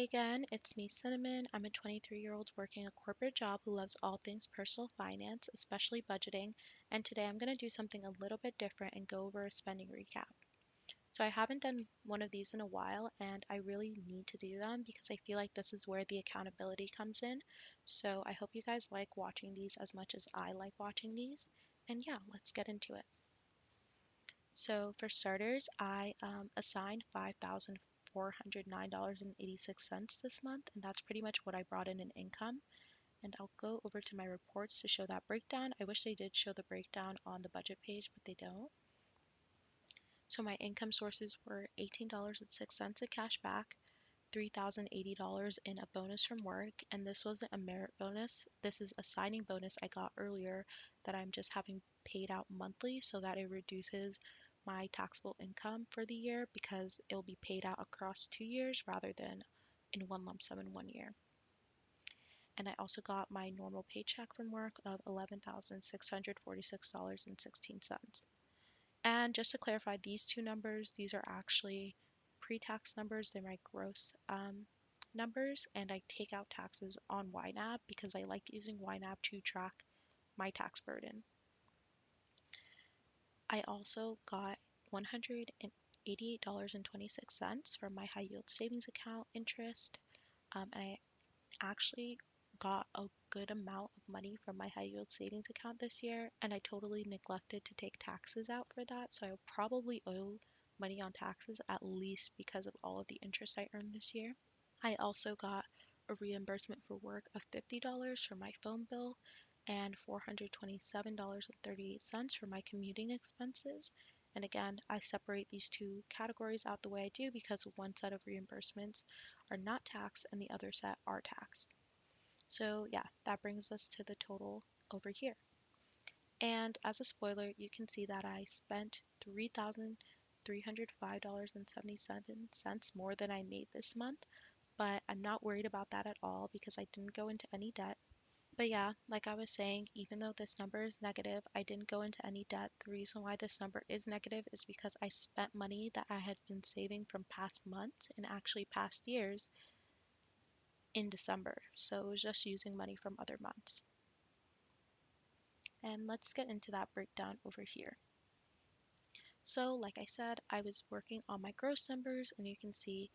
again, it's me, Cinnamon. I'm a 23-year-old working a corporate job who loves all things personal finance, especially budgeting, and today I'm going to do something a little bit different and go over a spending recap. So I haven't done one of these in a while, and I really need to do them because I feel like this is where the accountability comes in. So I hope you guys like watching these as much as I like watching these. And yeah, let's get into it. So for starters, I assigned $5,409.86 this month, and that's pretty much what I brought in income. And I'll go over to my reports to show that breakdown. I wish they did show the breakdown on the budget page, but they don't. So my income sources were $18.06 in cash back, $3,080 in a bonus from work, and this wasn't a merit bonus. This is a signing bonus I got earlier that I'm just having paid out monthly so that it reduces my taxable income for the year because it will be paid out across 2 years rather than in one lump sum in 1 year. And I also got my normal paycheck from work of $11,646.16. And just to clarify, these two numbers, these are actually pre-tax numbers. They're my gross numbers, and I take out taxes on ynab because I like using ynab to track my tax burden. I also got $188.26 from my high yield savings account interest. I actually got a good amount of money from my high yield savings account this year, and I totally neglected to take taxes out for that, so I will probably owe money on taxes at least because of all of the interest I earned this year. I also got a reimbursement for work of $50 for my phone bill and $427.38 for my commuting expenses. And again, I separate these two categories out the way I do because one set of reimbursements are not taxed and the other set are taxed. So yeah, that brings us to the total over here. And as a spoiler, you can see that I spent $3,305.77 more than I made this month, but I'm not worried about that at all because I didn't go into any debt. But yeah, like I was saying, even though this number is negative, I didn't go into any debt. The reason why this number is negative is because I spent money that I had been saving from past months and actually past years in December. So it was just using money from other months. And let's get into that breakdown over here. So like I said, I was working on my gross numbers and you can see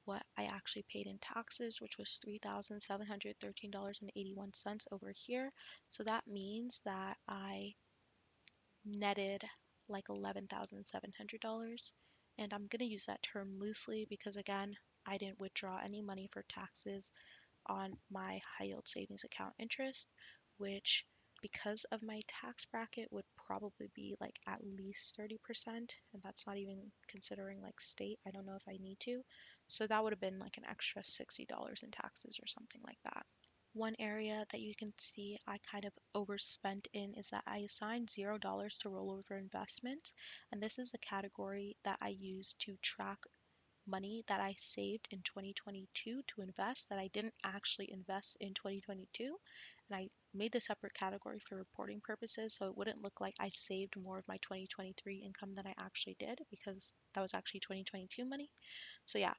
what I actually paid in taxes, which was $3,713.81 over here. So that means that I netted like $11,700. And I'm going to use that term loosely because again, I didn't withdraw any money for taxes on my high yield savings account interest, which because of my tax bracket would probably be like at least 30%, and that's not even considering like state. I don't know if I need to. So that would have been like an extra $60 in taxes or something like that. One area that you can see I kind of overspent in is that I assigned $0 to rollover investments, and this is the category that I use to track money that I saved in 2022 to invest that I didn't actually invest in 2022. And I made the separate category for reporting purposes so it wouldn't look like I saved more of my 2023 income than I actually did because that was actually 2022 money. So yeah,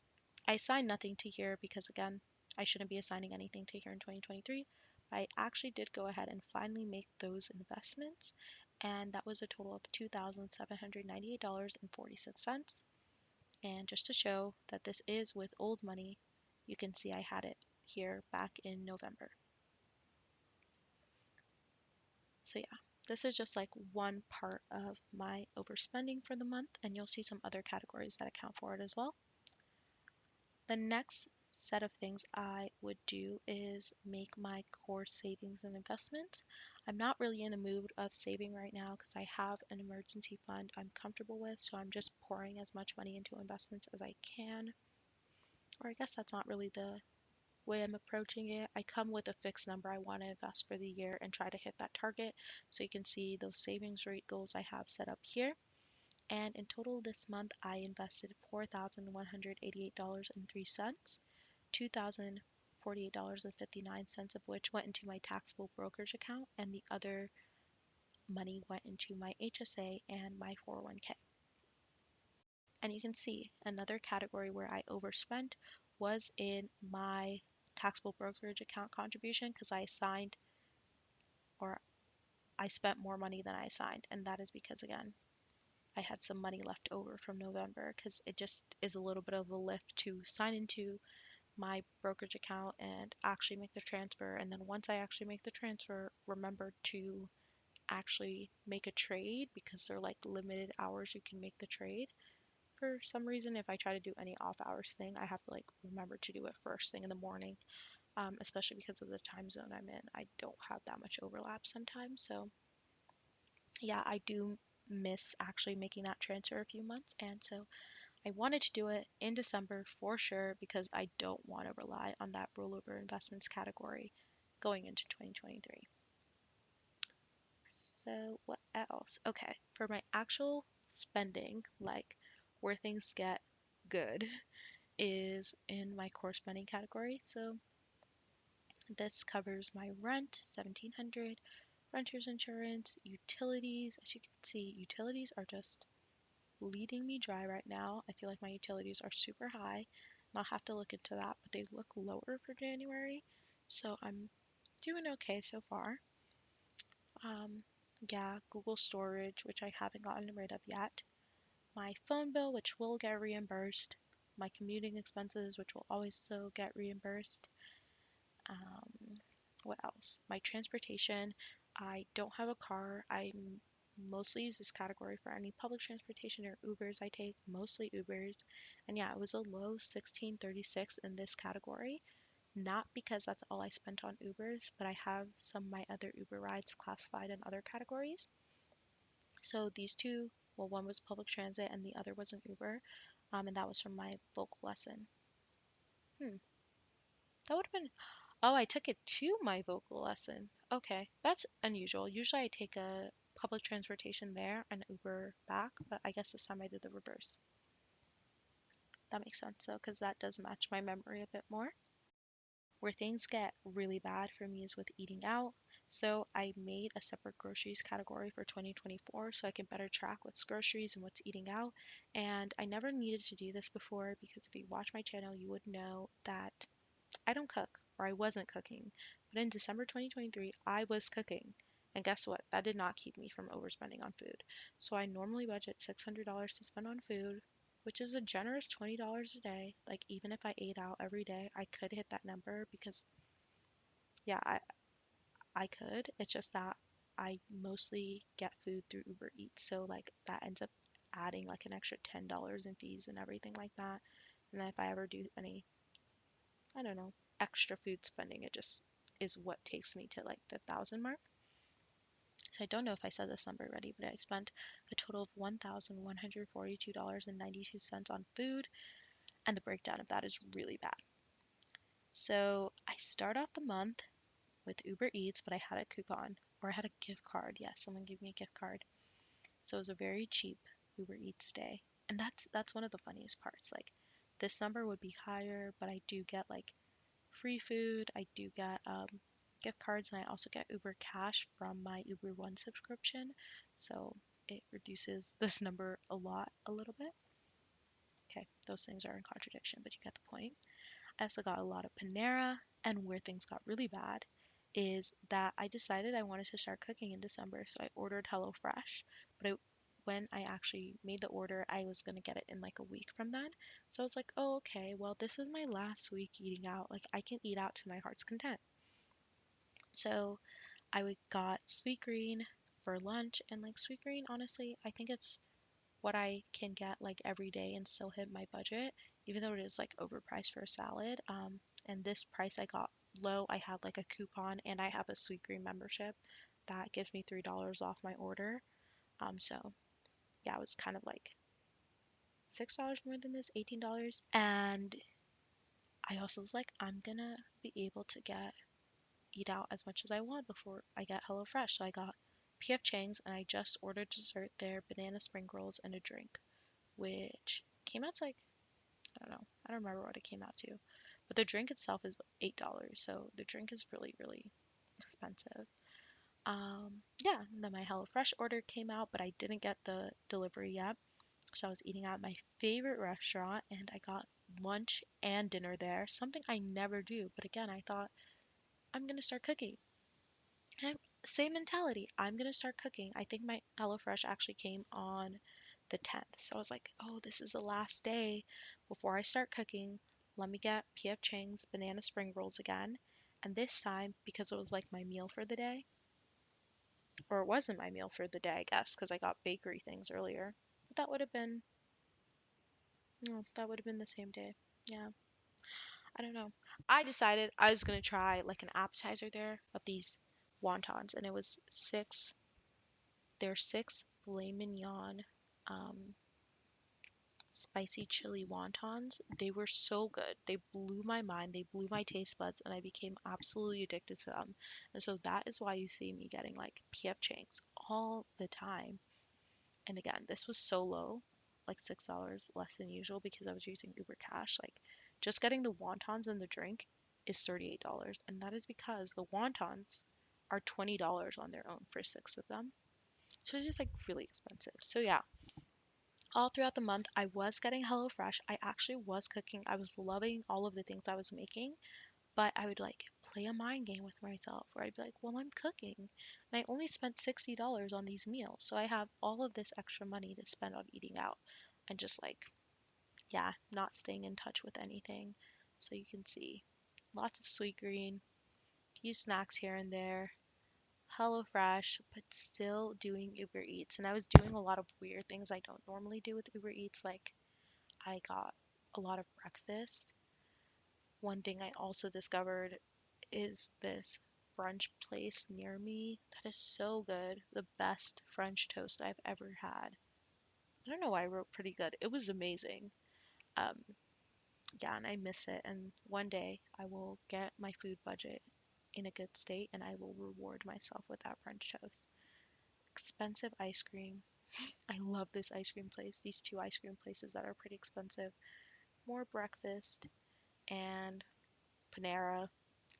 I assigned nothing to here because again, I shouldn't be assigning anything to here in 2023. But I actually did go ahead and finally make those investments, and that was a total of $2,798.46. And just to show that this is with old money, you can see I had it here back in November. So yeah, this is just like one part of my overspending for the month, and you'll see some other categories that account for it as well. The next set of things I would do is make my core savings and investments. I'm not really in the mood of saving right now because I have an emergency fund I'm comfortable with, so I'm just pouring as much money into investments as I can. Or I guess that's not really the way I'm approaching it. I come with a fixed number I want to invest for the year and try to hit that target. So you can see those savings rate goals I have set up here. And in total this month, I invested $4,188.03, $2,048.59 of which went into my taxable brokerage account, and the other money went into my HSA and my 401k. And you can see another category where I overspent was in my taxable brokerage account contribution because I signed or I spent more money than I signed. And that is because, again, I had some money left over from November because it just is a little bit of a lift to sign into my brokerage account and actually make the transfer. And then once I actually make the transfer, remember to actually make a trade because they're like limited hours you can make the trade. For some reason, if I try to do any off hours thing, I have to like remember to do it first thing in the morning, especially because of the time zone I'm in. I don't have that much overlap sometimes. So, yeah, I do miss actually making that transfer a few months. And so I wanted to do it in December for sure because I don't want to rely on that rollover investments category going into 2023. So, what else? Okay, for my actual spending, like where things get good, is in my core spending category. So, this covers my rent, 1700, renter's insurance, utilities. As you can see, utilities are just bleeding me dry right now. I feel like my utilities are super high, and I'll have to look into that, but they look lower for January, so I'm doing okay so far. Um, yeah, Google storage, which I haven't gotten rid of yet. My phone bill, which will get reimbursed. My commuting expenses, which will also get reimbursed. Um, what else? My transportation. I don't have a car. I mostly use this category for any public transportation or Ubers I take, mostly Ubers. And yeah, it was a low 1636 in this category. Not because that's all I spent on Ubers, but I have some of my other Uber rides classified in other categories. So these two, well, one was public transit and the other was an Uber, and that was from my vocal lesson. Hmm, that would have been. Oh, I took it to my vocal lesson. Okay, that's unusual. Usually I take a public transportation there and Uber back, but I guess this time I did the reverse. That makes sense, though, because that does match my memory a bit more. Where things get really bad for me is with eating out. So I made a separate groceries category for 2024 so I can better track what's groceries and what's eating out. And I never needed to do this before because if you watch my channel, you would know that I don't cook, or I wasn't cooking. But in December 2023, I was cooking. And guess what? That did not keep me from overspending on food. So I normally budget $600 to spend on food, which is a generous $20 a day. Like, even if I ate out every day, I could hit that number because, yeah, I could. It's just that I mostly get food through Uber Eats. So, like, that ends up adding like an extra $10 in fees and everything like that. And then if I ever do any, I don't know, extra food spending, it just is what takes me to like the 1,000 mark. So I don't know if I said this number already, but I spent a total of $1,142.92 on food, and the breakdown of that is really bad. So I start off the month with Uber Eats, but I had a coupon or I had a gift card. Yes, someone gave me a gift card. So it was a very cheap Uber Eats day. And that's one of the funniest parts. Like this number would be higher, but I do get like free food. I do get gift cards, and I also get Uber Cash from my Uber One subscription. So it reduces this number a little bit. Okay, those things are in contradiction, but you get the point. I also got a lot of Panera, and where things got really bad is that I decided I wanted to start cooking in December, so I ordered HelloFresh. But when I actually made the order, I was gonna get it in like a week from then. So I was like, oh, okay, well, this is my last week eating out. Like, I can eat out to my heart's content. So got Sweetgreen for lunch, and like Sweetgreen, honestly, I think it's what I can get like every day and still hit my budget, even though it is like overpriced for a salad. And this price I got low. I had like a coupon and I have a Sweetgreen membership that gives me $3 off my order. So yeah, it was kind of like $6 more than this, $18. And I also was like, I'm gonna be able to eat out as much as I want before I get HelloFresh. So I got PF Chang's and I just ordered dessert there, banana spring rolls and a drink, which came out to like, I don't know, I don't remember what it came out to. But the drink itself is $8, so the drink is really, really expensive. Yeah, and then my HelloFresh order came out, but I didn't get the delivery yet. So I was eating at my favorite restaurant and I got lunch and dinner there, something I never do. But again, I thought I'm gonna start cooking. Same mentality. I'm gonna start cooking. I think my HelloFresh actually came on the 10th. So I was like, oh, this is the last day before I start cooking. Let me get PF Chang's banana spring rolls again. And this time, because it was like my meal for the day, or it wasn't my meal for the day, I guess, because I got bakery things earlier. But that would have been, no, that would have been the same day. Yeah, I don't know. I decided I was gonna try like an appetizer there of these wontons, and it was six. There's six filet mignon, um, spicy chili wontons. They were so good. They blew my mind. They blew my taste buds, and I became absolutely addicted to them. And so that is why you see me getting like PF Chang's all the time. And again, this was so low, like $6 less than usual because I was using Uber Cash. Like just getting the wontons and the drink is $38, and that is because the wontons are $20 on their own for six of them. So it's just like really expensive. So yeah, all throughout the month, I was getting HelloFresh. I actually was cooking. I was loving all of the things I was making, but I would like play a mind game with myself where I'd be like, well, I'm cooking and I only spent $60 on these meals. So I have all of this extra money to spend on eating out and just like, yeah, not staying in touch with anything. So you can see lots of sweet green, few snacks here and there, HelloFresh, but still doing Uber Eats. And I was doing a lot of weird things I don't normally do with Uber Eats. Like I got a lot of breakfast. One thing I also discovered is this brunch place near me that is so good. The best French toast I've ever had. I don't know why I wrote pretty good. It was amazing. Um, yeah, and I miss it. And one day I will get my food budget in a good state and I will reward myself with that French toast. Expensive ice cream. I love this ice cream place. These two ice cream places that are pretty expensive. More breakfast and Panera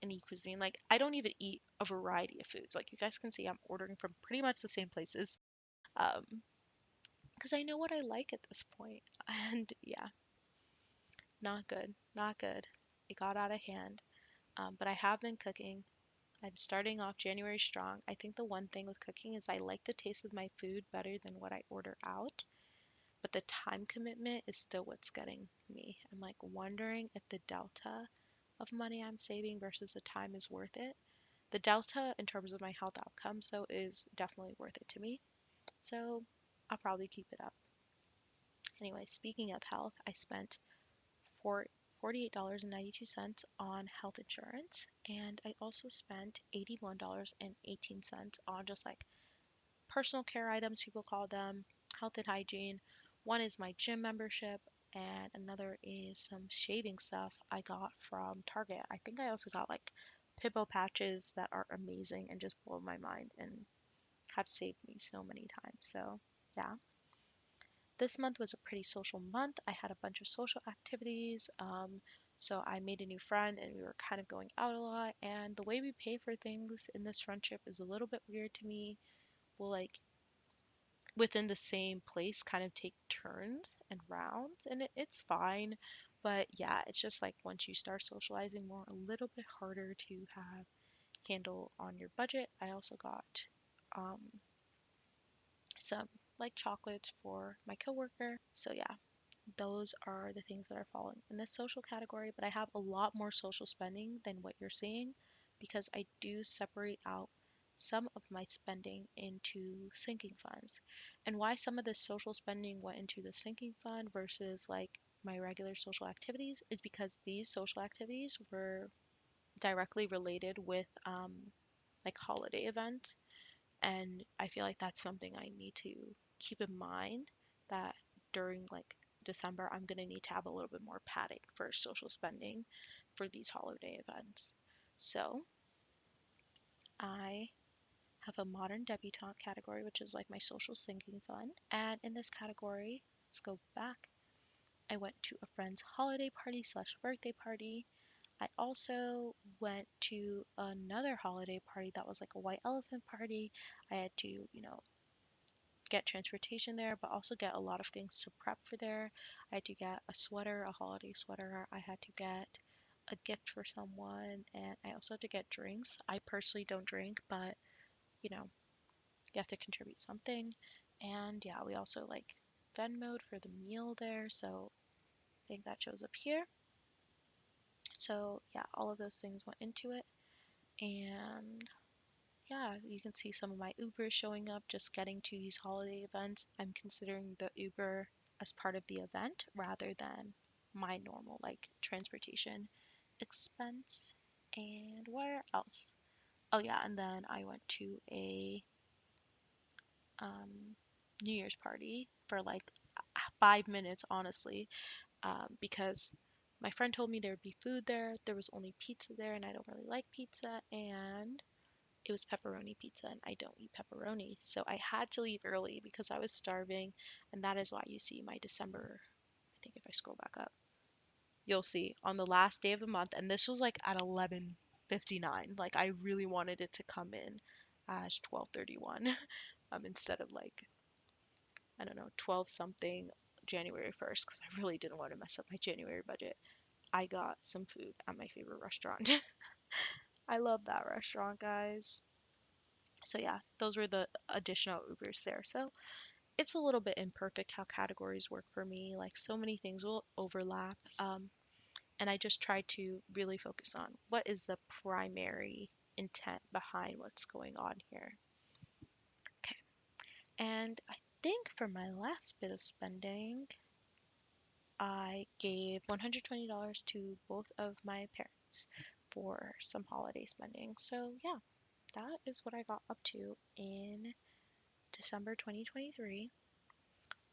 and eat cuisine. Like I don't even eat a variety of foods. Like you guys can see, I'm ordering from pretty much the same places. Um, because I know what I like at this point. And yeah, not good, not good. It got out of hand. But I have been cooking. I'm starting off January strong. I think the one thing with cooking is I like the taste of my food better than what I order out. But the time commitment is still what's getting me. I'm like wondering if the delta of money I'm saving versus the time is worth it. The delta in terms of my health outcomes, though, is definitely worth it to me. So I'll probably keep it up. Anyway, speaking of health, I spent for $48.92 on health insurance, and I also spent $81.18 on just like personal care items, people call them, health and hygiene. One is my gym membership, and another is some shaving stuff I got from Target. I think I also got like pimple patches that are amazing and just blow my mind and have saved me so many times. So, yeah. This month was a pretty social month. I had a bunch of social activities. So I made a new friend and we were kind of going out a lot. And the way we pay for things in this friendship is a little bit weird to me. We'll like within the same place kind of take turns and rounds and it's fine, but yeah, it's just like once you start socializing more, a little bit harder to have handle on your budget. I also got um some like chocolates for my coworker. So yeah, those are the things that are falling in this social category, but I have a lot more social spending than what you're seeing because I do separate out some of my spending into sinking funds. And why some of the social spending went into the sinking fund versus like my regular social activities is because these social activities were directly related with like holiday events, and I feel like that's something I need to keep in mind that during like December, I'm going to need to have a little bit more padding for social spending for these holiday events. So I have a modern debutante category, which is like my social sinking fund. And in this category, let's go back. I went to a friend's holiday party slash birthday party. I also went to another holiday party that was like a white elephant party. I had to, get transportation there, but also get a lot of things to prep for there. I had to get a sweater, a holiday sweater. I had to get a gift for someone, and I also had to get drinks. I personally don't drink, but you know, you have to contribute something. And yeah, we also like Venmoed for the meal there, so I think that shows up here. So yeah, all of those things went into it. And yeah, you can see some of my Uber showing up just getting to these holiday events. I'm considering the Uber as part of the event rather than my normal like transportation expense. And where else? Oh yeah, and then I went to a New Year's party for like 5 minutes, honestly, because my friend told me there would be food there. There was only pizza there, and I don't really like pizza, and it was pepperoni pizza, and I don't eat pepperoni. So I had to leave early because I was starving, and that is why you see my December. I think if I scroll back up, you'll see on the last day of the month, and this was like at 11:59. Like I really wanted it to come in as 12:31, instead of like I don't know 12 something January 1st because I really didn't want to mess up my January budget. I got some food at my favorite restaurant. I love that restaurant, guys. So yeah, those were the additional Ubers there. So it's a little bit imperfect how categories work for me. Like so many things will overlap. And I just try to really focus on what is the primary intent behind what's going on here. Okay. And I think for my last bit of spending, I gave $120 to both of my parents for some holiday spending. So yeah, that is what I got up to in December 2023.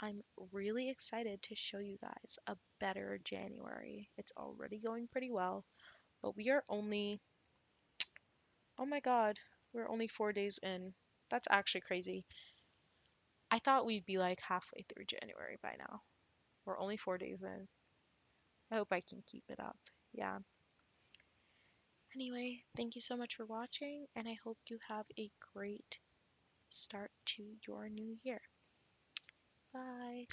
I'm really excited to show you guys a better January. It's already going pretty well, but we are only, oh my God, we're only 4 days in. That's actually crazy. I thought we'd be like halfway through January by now. We're only 4 days in. I hope I can keep it up. Yeah. Anyway, thank you so much for watching, and I hope you have a great start to your new year. Bye.